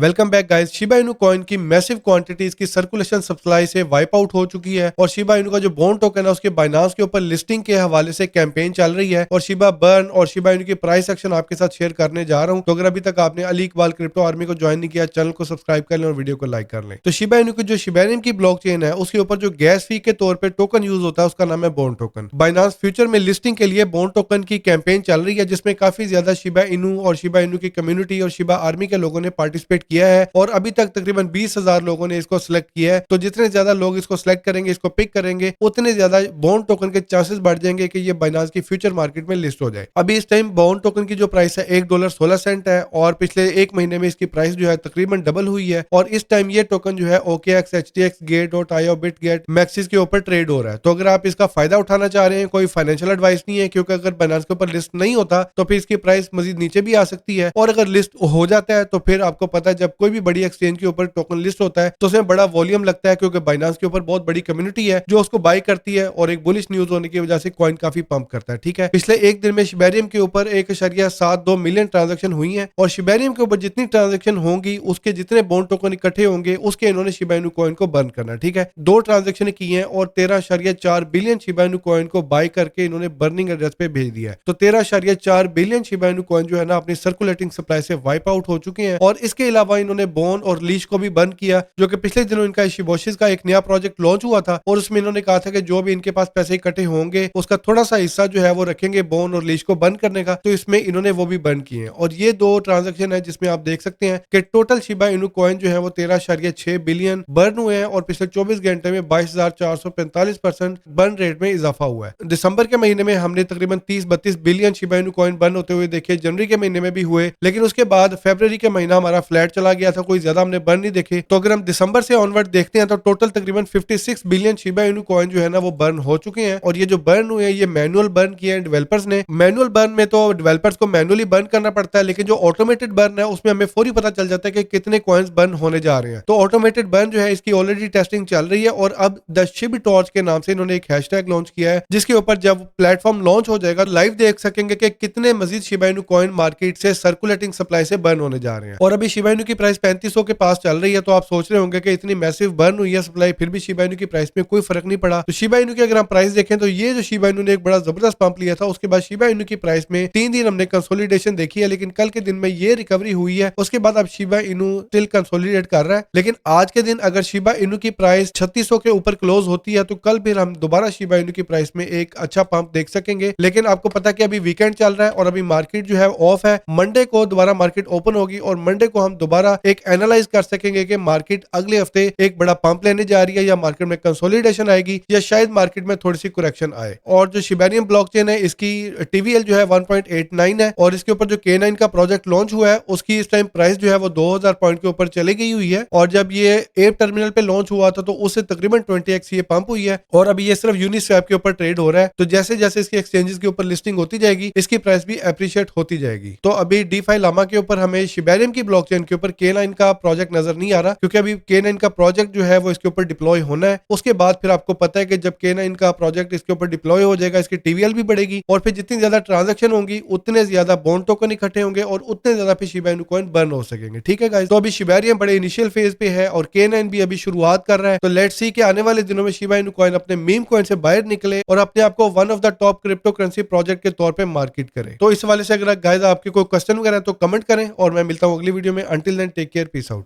Welcome back guys. Shiba Inu coin की massive quantities की circulation supply से wipe out हो चुकी है और शिबा इनू का जो बॉन्ड टोकन है उसके बाइनांस के ऊपर लिस्टिंग के हवाले से कैंपेन चल रही है और शिबा बर्न और शिबा इनू की प्राइस एक्शन आपके साथ शेयर करने जा रहा हूं। तो अगर अभी तक आपने अली इकबाल क्रिप्टो आर्मी को ज्वाइन नहीं किया, चैनल को सब्सक्राइब कर लें और वीडियो को लाइक कर लें। तो शिबा इनू की जो शिबेरियम की ब्लॉकचेन है उसके ऊपर जो गैस फी के तौर पर टोकन यूज होता है उसका नाम है बॉन्ड टोकन। बाइनांस फ्यूचर में लिस्टिंग के लिए बॉन्ड टोकन की कैंपेन चल रही है जिसमें काफी ज्यादा शिबा इनू और शिबा इनू की कम्युनिटी और शिबा आर्मी के लोगों ने पार्टिसिपेट किया है और अभी तक तकरीबन 20,000 लोगों ने इसको सिलेक्ट किया है। तो जितने ज्यादा लोग इसको सिलेक्ट करेंगे, इसको पिक करेंगे, उतने ज्यादा बॉन्ड टोकन के चांसेस बढ़ जाएंगे कि ये बाइनांस की फ्यूचर मार्केट में लिस्ट हो जाए। अभी इस टाइम बॉन्ड टोकन की जो प्राइस है $1.16 है और पिछले एक महीने में इसकी प्राइस जो है तकरीबन डबल हुई है और इस टाइम ये टोकन जो है OKX, HTX, Gate.io, BitGet, Maxis के ऊपर ट्रेड हो रहा है। तो अगर आप इसका फायदा उठाना चाह रहे हैं, कोई फाइनेंशियल एडवाइस नहीं है, क्योंकि अगर बाइनांस के ऊपर लिस्ट नहीं होता तो फिर इसकी प्राइस मजीद नीचे भी आ सकती है और अगर लिस्ट हो जाता है तो फिर आपको पता है जब कोई भी बड़ी एक्सचेंज के ऊपर टोकन लिस्ट होता है तो उसमें बड़ा वॉल्यूम लगता है क्योंकि बाइनांस के ऊपर बहुत बड़ी कम्युनिटी है जो उसको बाय करती है और एक बुलिश न्यूज होने की वजह से कॉइन काफी पंप करता है। ठीक है, पिछले एक दिन में शिबेरियम के ऊपर 1.72 मिलियन ट्रांजेक्शन हुई है और शिबेरियम के ऊपर जितनी ट्रांजेक्शन होंगी उसके जितने बॉन्ड टोकन इकट्ठे होंगे उसके इन्होंने शिबा इनू कॉइन को बर्न करना। ठीक है, 2 ट्रांजेक्शन की है और 13.4 बिलियन शिबा इनू कॉइन को बाय करके इन्होंने बर्निंग एड्रेस पे भेज दिया है। तो 13.4 बिलियन शिबा इनू कॉइन जो है ना अपनी सर्कुलेटिंग सप्लाई से वाइप आउट हो चुके हैं और इसके अलावा इन्होंने बोन और लीश को भी बर्न किया जो कि पिछले दिनों इनका शिबोशिस का एक नया प्रोजेक्ट लॉन्च हुआ था और उसमें इन्होंने कहा था कि जो भी इनके पास पैसे इकट्ठे होंगे उसका थोड़ा सा हिस्सा जो है वो रखेंगे बोन और लीश को बंद करने का। तो इसमें इन्होंने वो भी बंद किए हैं और ये 2 ट्रांजेक्शन है जिसमें आप देख सकते हैं कि टोटल शिबा इनू कॉइन जो है वो 13.6 बिलियन बर्न हुए हैं और पिछले 24 घंटे में 22,445% बर्न रेट में इजाफा हुआ है। दिसंबर के महीने में हमने तकरीबन 30-32 billion Shiba Inu coin burn होते हुए देखे, जनवरी के महीने में भी हुए, लेकिन उसके बाद फरवरी के महीना हमारा फ्लैट चला गया था, कोई ज्यादा हमने बर्न नहीं देखे। तो अगर हम दिसंबर से ऑनवर्ड देखते हैं तो टोटल तकरीबन 56 बिलियन शिबा इनू कॉइन जो है ना वो बर्न हो चुके हैं और ये जो बर्न हुए हैं ये मैनुअल बर्न किए हैं डेवलपर्स ने। मैनुअल बर्न में तो डेवलपर्स को मैनुअली बर्न करना पड़ता है, लेकिन जो ऑटोमेटेड बर्न है उसमें हमें फौरी पता चल जाता है कि कितने कॉइन्स बर्न होने जा रहे हैं। तो ऑटोमेटेड बर्न जो है इसकी ऑलरेडी टेस्टिंग चल रही है और अब द शिब टॉर्च के नाम से इन्होंने एक हैशटैग लॉन्च किया है जिसके ऊपर जब प्लेटफॉर्म लॉन्च हो जाएगा लाइव देख सकेंगे कि कितने मजीद शिबा इनू कॉइन मार्केट से सर्कुलेटिंग सप्लाई से बर्न होने जा रहे हैं। और अभी शिबा इनू की प्राइस 3500 के पास चल रही है। तो आप सोच रहे होंगे कि इतनी मैसिव बर्न हुई है सप्लाई फिर भी शिबा इनू की प्राइस में कोई फर्क नहीं पड़ा। तो शिबा इनू की अगर हम प्राइस देखें तो ये जो शिबा इनू ने एक बड़ा जबरदस्त पंप लिया था उसके बाद शिबा इनू की प्राइस में 3 दिन हमने कंसोलिडेशन देखी है, लेकिन कल के दिन में ये रिकवरी हुई है। उसके बाद अब शिबा इनू स्टिल कंसोलिडेट कर रहा है, लेकिन आज के दिन अगर शिबा इनू की प्राइस 3600 के ऊपर क्लोज होती है तो कल फिर हम दोबारा शिबा इनू की प्राइस में एक अच्छा पंप देख सकेंगे। लेकिन आपको पता है कि अभी वीकेंड चल रहा है और अभी मार्केट जो है ऑफ है। मंडे को दोबारा मार्केट ओपन होगी और मंडे को हम दोबारा एक एनालाइज कर सकेंगे कि मार्केट अगले हफ्ते एक बड़ा पंप लेने जा रही है या मार्केट में कंसोलिडेशन आएगी या शायद मार्केट में थोड़ी सी करेक्शन आए। और जो शिबेरियम ब्लॉकचेन है इसकी TVL जो है 1.89 है और इसके ऊपर जो K9 का प्रोजेक्ट लॉन्च हुआ है उसकी इस टाइम प्राइस जो है वो 2000 पॉइंट के ऊपर चली गई हुई है और जब ये एप टर्मिनल पे लॉन्च हुआ था तो उससे तकरीबन 20x ये पंप हुई है और अभी ये सिर्फ यूनिस्वैप के ऊपर ट्रेड हो रहा है। तो जैसे जैसे इसकी एक्सचेंजेस के ऊपर लिस्टिंग होती जाएगी इसकी प्राइस भी अप्रिशिएट होती जाएगी। तो अभी DeFi लामा के ऊपर हमें शिबेरियम की ब्लॉकचेन के ऊपर K9 का प्रोजेक्ट नजर नहीं आ रहा क्योंकि अभी K9 का प्रोजेक्ट जो है वो इसके ऊपर डिप्लॉय होना है। उसके बाद फिर आपको पता है कि जब K9 का प्रोजेक्ट इसके ऊपर डिप्लॉय हो जाएगा इसकी TVL भी बढ़ेगी और फिर जितनी ज्यादा ट्रांजैक्शन होंगी उतने ज्यादा बॉन्ड टोकन इकट्ठे होंगे और उतने ज्यादा फिर शिबा इनू कॉइन बर्न हो सकेंगे। ठीक है गाइस, तो अभी शिबेरियम बड़े इनिशियल फेज पे है और K9 भी अभी शुरुआत कर रहा है। तो लेट्स सी कि आने वाले दिनों में शिबा इनू कॉइन अपने मीम कॉइन से बाहर निकले और अपने आप को one of the top crypto currency project के तौर पे मार्केट करे। तो इस वाले से अगर गाइस आपके कोई क्वेश्चन वगैरह तो कमेंट करें और मैं मिलता हूँ अगली वीडियो में। Until then take care, peace out.